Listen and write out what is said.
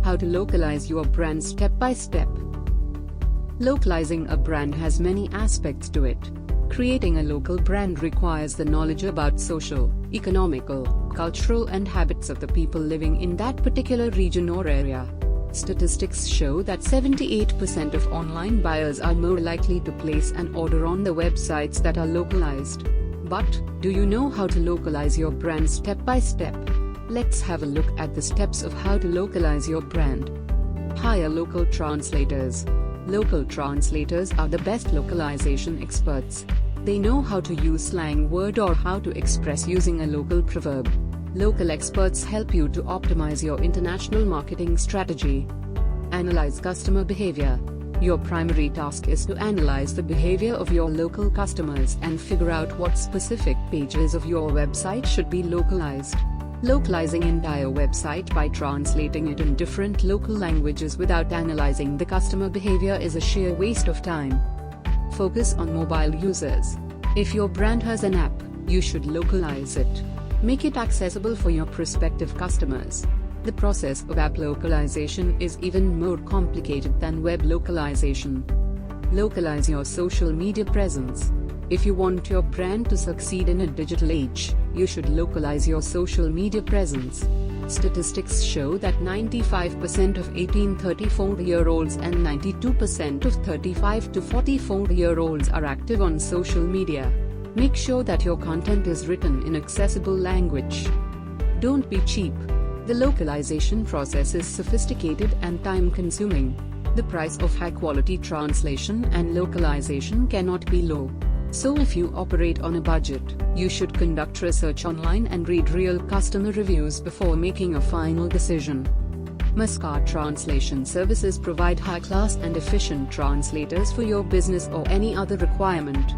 How to localize your brand step by step. Localizing a brand has many aspects to it. Creating a local brand requires the knowledge about social, economical, cultural and habits of the people living in that particular region or area. Statistics show that 78% of online buyers are more likely to place an order on the websites that are localized. But, do you know how to localize your brand step by step? Let's have a look at the steps of how to localize your brand. Hire local translators. Local translators are the best localization experts. They know how to use slang word or how to express using a local proverb. Local experts help you to optimize your international marketing strategy. Analyze customer behavior. Your primary task is to analyze the behavior of your local customers and figure out what specific pages of your website should be localized. Localizing entire website by translating it in different local languages without analyzing the customer behavior is a sheer waste of time. Focus on mobile users. If your brand has an app, you should localize it. Make it accessible for your prospective customers. The process of app localization is even more complicated than web localization. Localize your social media presence. If you want your brand to succeed in a digital age, you should localize your social media presence. Statistics show that 95% of 18-34-year-olds and 92% of 35 to 44-year-olds are active on social media. Make sure that your content is written in accessible language. Don't be cheap. The localization process is sophisticated and time-consuming. The price of high-quality translation and localization cannot be low. So if you operate on a budget, you should conduct research online and read real customer reviews before making a final decision. Masqar Translation Services provide high-class and efficient translators for your business or any other requirement.